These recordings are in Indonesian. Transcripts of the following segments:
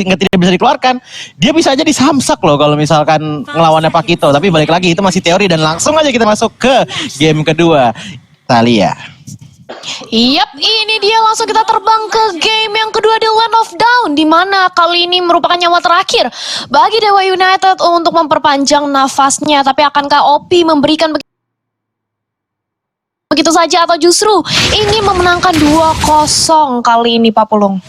tidak bisa dikeluarkan, dia bisa aja disamsak loh kalau misalkan ngelawannya Pakito. Tapi balik lagi itu masih teori dan langsung aja kita masuk ke game kedua. Thalia. Yap, ini dia langsung kita terbang ke game yang kedua di Land of Dawn, di mana kali ini merupakan nyawa terakhir bagi Dewa United untuk memperpanjang nafasnya. Tapi akankah OP memberikan begitu saja atau justru ini memenangkan 2-0 kali ini, Pak Pulung?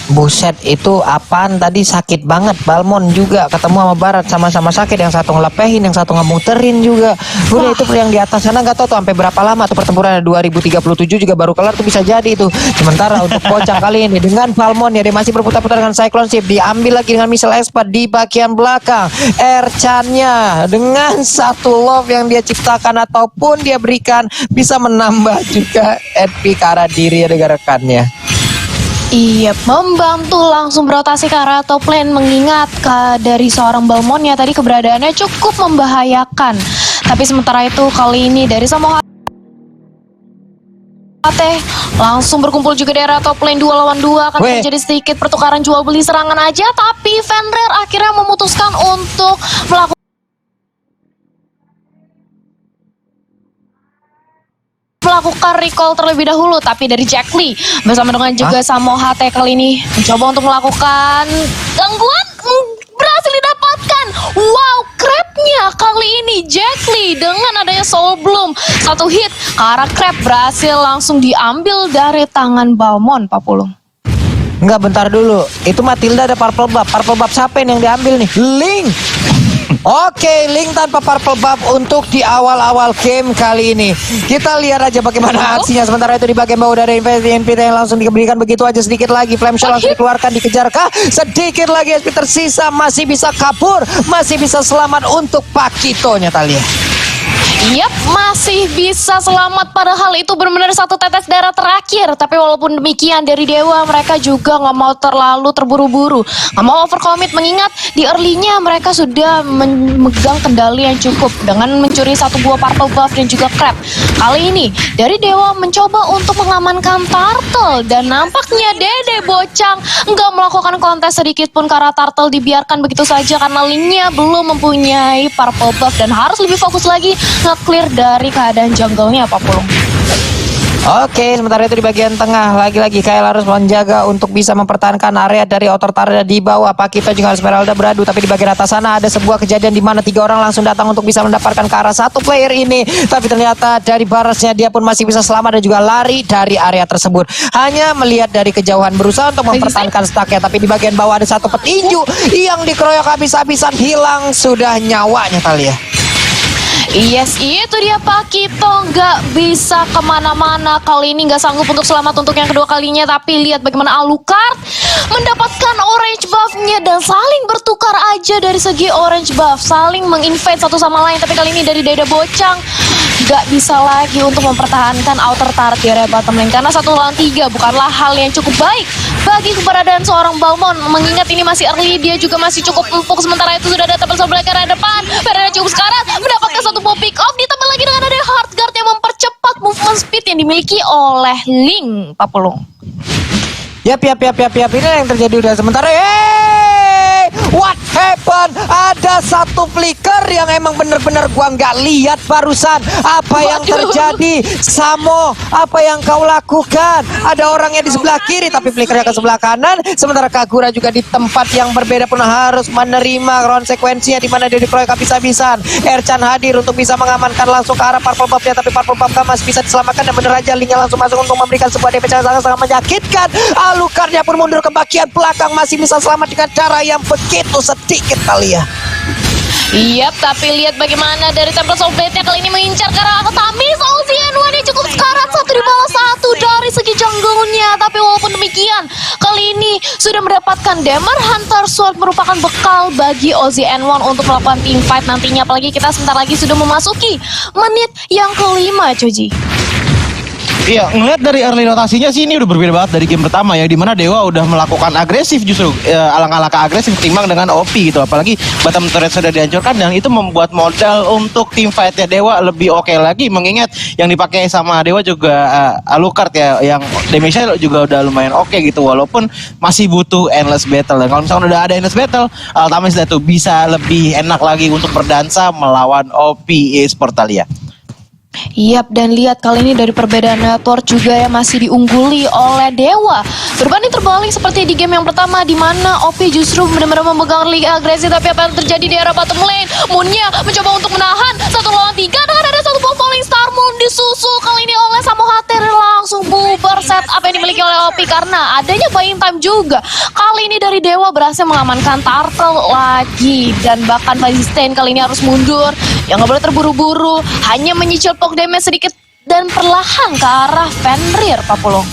Buset, itu apaan tadi, sakit banget. Balmon juga ketemu sama Barat sama-sama sakit, yang satu ngelepehin, yang satu ngemuterin juga. Udah itu yang di atas sana nggak tahu tuh sampai berapa lama tuh pertempuran. 2037 juga baru kelar tuh, bisa jadi tuh. Sementara untuk Bocang kali ini dengan Balmon ya, dia masih berputar-putar dengan Cyclone Shift, diambil lagi dengan Missile Espat di bagian belakang. Erchannya dengan satu love yang dia ciptakan ataupun dia berikan bisa menambah juga HP ke arah diri dengan rekannya. Iya, membantu langsung berotasi ke arah top lane, mengingat dari seorang Balmon ya tadi keberadaannya cukup membahayakan. Tapi sementara itu kali ini dari Samohate langsung berkumpul juga di area top lane 2 lawan 2, akan terjadi sedikit pertukaran jual beli serangan aja, tapi Fenrir akhirnya memutuskan untuk melakukan recall terlebih dahulu. Tapi dari Jack Lee bersama dengan juga Samohate kali ini mencoba untuk melakukan gangguan, berhasil didapatkan. Wow, crabnya kali ini Jack Lee dengan adanya Soul Bloom, satu hit ke arah crab berhasil langsung diambil dari tangan Balmon, Pak Pulung. Enggak, bentar dulu, itu Matilda ada purple buff. Purple buff siapa yang diambil nih? Link. Oke, Link tanpa purple buff untuk di awal-awal game kali ini. Kita lihat aja bagaimana aksinya. Sementara itu di bagian bawah dari NPT yang langsung diberikan begitu aja, sedikit lagi Flame Shot langsung dikeluarkan, dikejarkah? Sedikit lagi SP tersisa, masih bisa kabur, masih bisa selamat untuk Pakito-nya, Thalia. Yap, masih bisa selamat, padahal itu benar-benar satu tetes darah terakhir. Tapi walaupun demikian dari Dewa, mereka juga nggak mau terlalu terburu-buru, nggak mau overcommit, mengingat di early-nya mereka sudah memegang kendali yang cukup dengan mencuri satu buah purple buff dan juga crab. Kali ini dari Dewa mencoba untuk mengamankan Turtle, dan nampaknya Dede Bocang nggak melakukan kontes sedikit pun karena Turtle dibiarkan begitu saja karena Link-nya belum mempunyai purple buff dan harus lebih fokus lagi nge-clear dari keadaan jungle-nya, Pak Pulung. Oke, sementara itu di bagian tengah lagi-lagi Kael harus menjaga untuk bisa mempertahankan area dari outer turret di bawah. Pakito juga Esmeralda beradu, tapi di bagian atas sana ada sebuah kejadian di mana 3 orang langsung datang untuk bisa mendapatkan ke arah satu player ini. Tapi ternyata dari barasnya dia pun masih bisa selamat dan juga lari dari area tersebut. Hanya melihat dari kejauhan, berusaha untuk mempertahankan stacknya, tapi di bagian bawah ada satu petinju yang dikeroyok habis-habisan, hilang sudah nyawanya, Thalia. Yes, itu dia Pakito, nggak bisa kemana-mana kali ini, nggak sanggup untuk selamat untuk yang kedua kalinya. Tapi lihat bagaimana Alucard mendapatkan orange buff-nya dan saling bertukar aja dari segi orange buff, saling menginvade satu sama lain. Tapi kali ini dari Dede Bocang nggak bisa lagi untuk mempertahankan outer turret di area bottom lane, karena 1 lawan 3 bukanlah hal yang cukup baik bagi keberadaan seorang Balmon. Mengingat ini masih early, dia juga masih cukup empuk. Sementara itu sudah datang bersama ke arah depan, Ferreira cukup sekarat mendapatkan satu buah pick off, ditambah lagi dengan ada hard guard yang mempercepat movement speed yang dimiliki oleh Link, Pak Pulung. Yap, ini yang terjadi udah sementara. What happened? Ada satu flicker yang emang bener-bener gua nggak lihat barusan. Apa yang terjadi? Samo, apa yang kau lakukan? Ada orangnya di sebelah kiri tapi flickernya ke sebelah kanan. Sementara Kagura juga di tempat yang berbeda pun harus menerima konsekuensinya, di mana dia dikeroyok habis-habisan. Erchan hadir untuk bisa mengamankan langsung ke arah purple buff-nya, tapi purple buff masih bisa diselamatkan dan bener aja Link-nya langsung masuk untuk memberikan sebuah damage yang sangat-sangat menyakitkan. Alucardnya pun mundur ke bagian belakang, masih bisa selamat dengan cara yang begitu sedikit, Thalia. Iya, tapi lihat bagaimana dari Tempest of Blade-nya kali ini mengincar ke arah Tamis. OZN1 cukup sekarat, satu di bawah satu dari segi jungle-nya. Tapi walaupun demikian, kali ini sudah mendapatkan Dammer Hunter Sword, merupakan bekal bagi OZN1 untuk melakukan team fight nantinya. Apalagi kita sebentar lagi sudah memasuki menit yang kelima, Coji. Iya, ngeliat dari early rotasinya sih ini udah berbeda banget dari game pertama ya, dimana Dewa udah melakukan agresif justru alangkah agresif ketimbang dengan OP gitu. Apalagi bottom turret sudah dihancurkan dan itu membuat modal untuk tim fightnya Dewa lebih oke lagi. Mengingat yang dipakai sama Dewa juga Alucard ya, yang damage-nya juga udah lumayan oke gitu, walaupun masih butuh endless battle. Dan kalau misalkan udah ada endless battle, Altamis tuh bisa lebih enak lagi untuk berdansa melawan OP Esport Thalia. Yap, dan lihat kali ini dari perbedaan network juga yang masih diungguli oleh Dewa. Berbanding terbalik seperti di game yang pertama di mana OP justru benar-benar memegang liga agresif, tapi apa yang terjadi di area bottom lane? Moonnya mencoba untuk menahan 1 lawan 3 dengan ada satu bom falling star. Moon disusul kali ini oleh Samohater, langsung bubar setup yang dimiliki oleh OP karena adanya buying time juga. Kali ini dari Dewa berhasil mengamankan Turtle lagi, dan bahkan Magicien kali ini harus mundur. Yang nggak boleh terburu-buru, hanya menyicil poke damage sedikit dan perlahan ke arah Fenrir, Pak Pulung.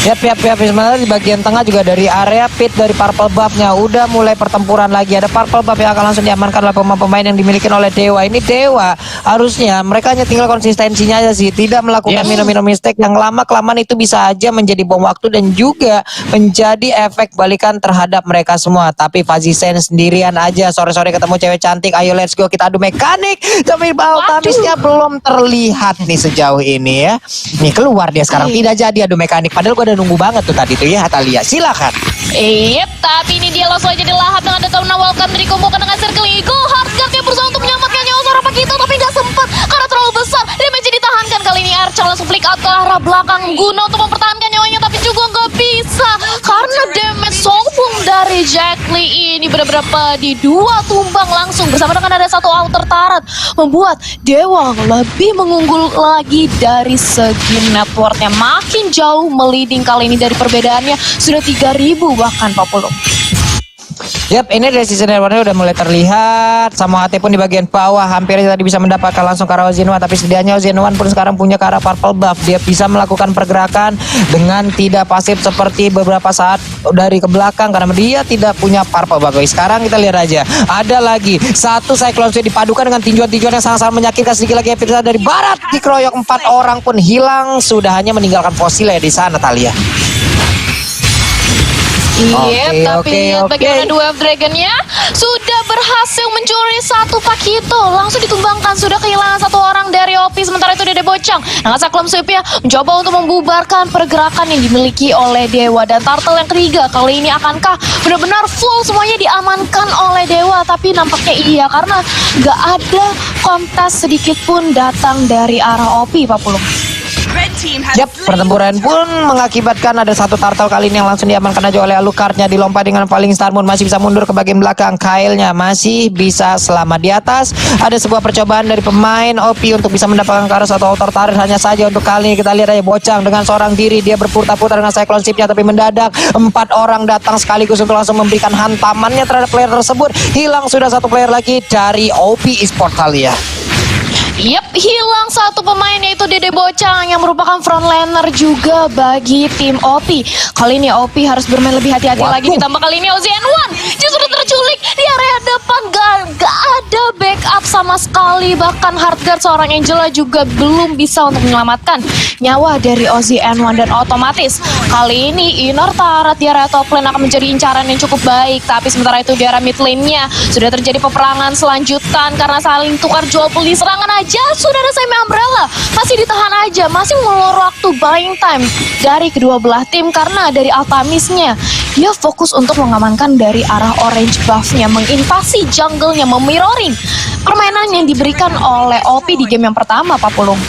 Yap, sebenarnya di bagian tengah juga dari area pit dari Purple Buff-nya udah mulai pertempuran lagi. Ada Purple Buff yang akan langsung diamankan oleh pemain-pemain yang dimiliki oleh Dewa. Ini Dewa harusnya mereka hanya tinggal konsistensinya aja sih, tidak melakukan minum-minum mistake yang lama-kelamaan itu bisa aja menjadi bom waktu dan juga menjadi efek balikan terhadap mereka semua. Tapi Magicien sendirian aja, sore-sore ketemu cewek cantik, ayo let's go kita adu mekanik. Tapi Altamisnya belum terlihat nih sejauh ini ya. Nih keluar dia sekarang, tidak jadi adu mekanik. Padahal gua udah nunggu banget tuh tadi tuh ya, Thalia. Silakan. Yep, tapi ini dia langsung aja dilahap dengan Detona Welcome dikombokan dengan Circle Eagle. Hardguard yang berusaha untuk menyelamatkan nyawa seorang Pakito, tapi gak sempat karena terlalu besar. Damage ditahankan kali ini. Archer langsung flick out ke arah belakang guna untuk mempertahankan nyawanya, tapi juga gak bisa karena damage sombong dari Jack Lee ini benar-benar di 2 tumbang langsung bersama dengan ada 1 outer turret, membuat Dewa lebih mengunggul lagi dari segi networknya, makin jauh meliding kali ini dari perbedaannya sudah 3000 bahkan, Pak Pulung. Yap, ini dari sisi networknya udah mulai terlihat. Sama HT pun di bagian bawah hampir tadi bisa mendapatkan langsung ke arah Ozenwan, tapi setidaknya Ozenwan pun sekarang punya ke arah Purple Buff. Dia bisa melakukan pergerakan dengan tidak pasif seperti beberapa saat dari ke belakang karena dia tidak punya Purple Buff. Sekarang kita lihat aja, ada lagi 1 Cyclone Sword dipadukan dengan tinjuan-tinjuan yang sangat-sangat menyakitkan. Sedikit lagi Epic dari barat dikeroyok, 4 orang pun hilang, sudah hanya meninggalkan fosilnya di sana, Thalia. Iya, tapi lihat bagaimana Dwarf Dragon-nya sudah berhasil mencuri 1 Pakito, langsung ditumbangkan, sudah kehilangan 1 orang dari OP. Sementara itu Dede Bocang dengan Saklum Sweep-nya mencoba untuk membubarkan pergerakan yang dimiliki oleh Dewa. Dan Turtle yang ketiga kali ini akankah benar-benar full semuanya diamankan oleh Dewa? Tapi nampaknya iya, karena gak ada kontes sedikit pun datang dari arah OP, Pak Pulung. Yap, pertempuran pun mengakibatkan ada 1 turtle kali ini yang langsung diamankan aja oleh Alucardnya. Dilompat dengan Falling Star Moon, masih bisa mundur ke bagian belakang. Kyle-nya masih bisa selamat di atas. Ada sebuah percobaan dari pemain OP untuk bisa mendapatkan ke arah 1 outer turret. Hanya saja untuk kali ini kita lihat aja Bocang dengan seorang diri, dia berputar-putar dengan Cyclone Ship-nya, tapi mendadak 4 orang datang sekaligus untuk langsung memberikan hantamannya terhadap player tersebut. Hilang sudah 1 player lagi dari OP Esport Thalia. Yap, hilang 1 pemain yaitu Dede Bocang yang merupakan frontliner juga bagi tim OP. Kali ini OP harus bermain lebih hati-hati lagi, ditambah kali ini Ozenwan justru terculik di area depan. Gak ada backup sama sekali, bahkan Hardguard seorang Angela juga belum bisa untuk menyelamatkan nyawa dari Ozenwan. Dan otomatis kali ini inner turret di area top lane akan menjadi incaran yang cukup baik. Tapi sementara itu di area mid lane-nya sudah terjadi peperangan selanjutan karena saling tukar jual beli serangan aja. Sudah ada Semi Umbrella, masih ditahan aja, masih mengeluarkan waktu buying time dari kedua belah tim karena dari Altamisnya dia fokus untuk mengamankan dari arah orange buff-nya, menginvasi jungle-nya, memirroring permainan yang diberikan oleh OP di game yang pertama, Pak Pulung.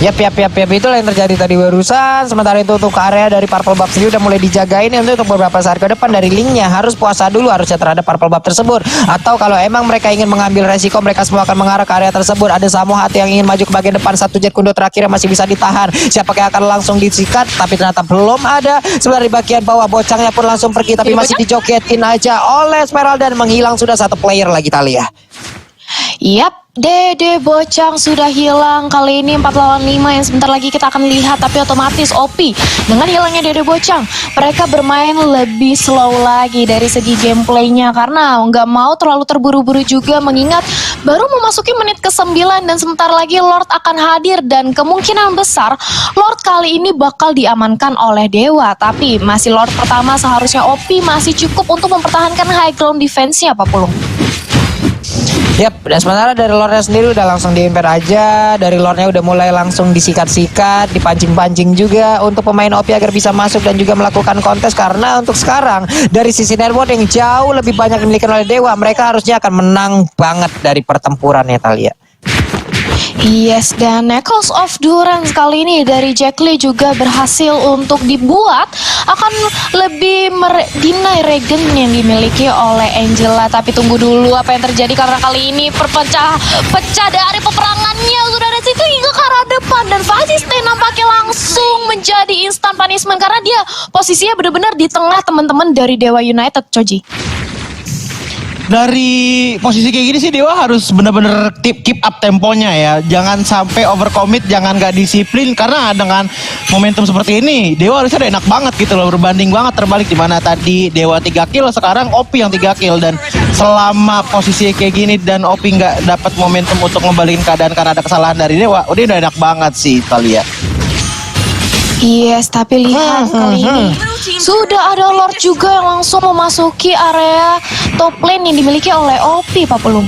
Yap, itulah yang terjadi tadi barusan. Sementara itu untuk area dari Purple Buff sendiri udah mulai dijagain untuk beberapa saat ke depan. Dari linknya harus puasa dulu harusnya terhadap Purple Buff tersebut. Atau kalau emang mereka ingin mengambil resiko, mereka semua akan mengarah ke area tersebut. Ada Samohat yang ingin maju ke bagian depan, 1 jet kundo terakhir masih bisa ditahan. Siapa yang akan langsung disikat, tapi ternyata belum ada. Sebenarnya di bagian bawah Bocangnya pun langsung pergi, tapi masih dijogetin aja oleh Smeralda dan menghilang sudah 1 player lagi, Thalia. Yap, Dede Bocang sudah hilang. Kali ini 4 lawan 5 yang sebentar lagi kita akan lihat. Tapi otomatis OP dengan hilangnya Dede Bocang, mereka bermain lebih slow lagi dari segi gameplaynya. Karena nggak mau terlalu terburu-buru juga, mengingat baru memasuki menit ke-9 dan sebentar lagi Lord akan hadir. Dan kemungkinan besar Lord kali ini bakal diamankan oleh Dewa. Tapi masih Lord pertama, seharusnya OP masih cukup untuk mempertahankan high ground defense-nya, Pak Pulung. Yap, dan sementara dari Lordnya sendiri udah langsung diimper aja. Dari Lordnya udah mulai langsung disikat-sikat, dipancing-pancing juga untuk pemain OP agar bisa masuk dan juga melakukan kontes. Karena untuk sekarang dari sisi network yang jauh lebih banyak dimiliki oleh Dewa, mereka harusnya akan menang banget dari pertempurannya, Talia. Yes, dan Knuckles of Durance kali ini dari Jack Lee juga berhasil untuk dibuat akan lebih deny regen yang dimiliki oleh Angela. Tapi tunggu dulu apa yang terjadi, karena kali ini pecah dari peperangannya sudah ada situ hingga ke arah depan, dan Faziste nampaknya langsung menjadi instant punishment karena dia posisinya benar-benar di tengah teman-teman dari Dewa United, Choji. Dari posisi kayak gini sih Dewa harus bener-bener keep up temponya ya. Jangan sampai overcommit, jangan gak disiplin. Karena dengan momentum seperti ini Dewa harusnya udah enak banget gitu loh. Berbanding banget terbalik, dimana tadi Dewa 3 kill, sekarang OP yang 3 kill. Dan selama posisi kayak gini dan OP gak dapat momentum untuk ngebalikin keadaan karena ada kesalahan dari Dewa, udah enak banget sih Talia. Yes, tapi lihat kali ini sudah ada Lord juga yang langsung memasuki area top lane yang dimiliki oleh OP, Pak Pulung.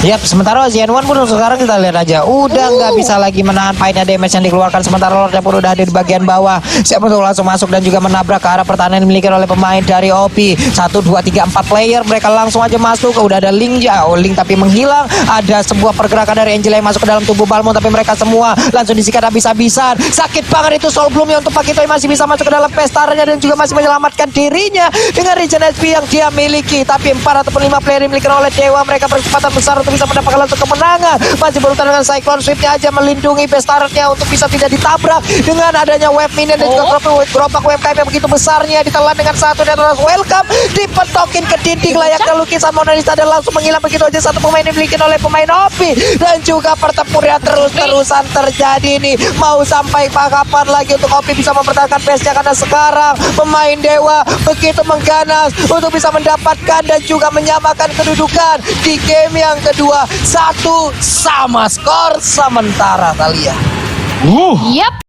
Yap, sementara Zenwan pun sekarang kita lihat aja udah nggak bisa lagi menahan painnya damage yang dikeluarkan. Sementara Lordnya pun udah ada di bagian bawah, siap untuk langsung masuk dan juga menabrak ke arah pertahanan yang dimiliki oleh pemain dari OP. 1, 2, 3, 4 player, mereka langsung aja masuk. Udah ada Link Link tapi menghilang. Ada sebuah pergerakan dari Angela yang masuk ke dalam tubuh Balmond, tapi mereka semua langsung disikat habis-habisan. Sakit banget itu Soul Bloom untuk Pakito yang masih bisa masuk ke dalam pestarnya dan juga masih menyelamatkan dirinya dengan regen SP yang dia miliki. Tapi 4 ataupun 5 player yang dimiliki oleh Dewa, mereka berkesempatan besar untuk bisa mendapatkan langsung kemenangan. Masih berurutan dengan Cyclone Swift-nya aja melindungi Bestaretnya untuk bisa tidak ditabrak dengan adanya web minion dan juga gerobak UMKM yang begitu besarnya. Ditelan dengan satu dan langsung welcome, dipetokin ke dinding layaknya lukisan Mona Lisa dan langsung menghilang begitu aja satu pemain yang dimiliki oleh pemain OP. Dan juga pertempuran terus-terusan terjadi nih. Mau sampai kapan lagi untuk OP bisa mempertahankan base-nya, karena sekarang pemain Dewa begitu mengganas untuk bisa mendapatkan dan juga menyamakan kedudukan di game yang kedua. 1 sama skor sementara, Talia. Yap.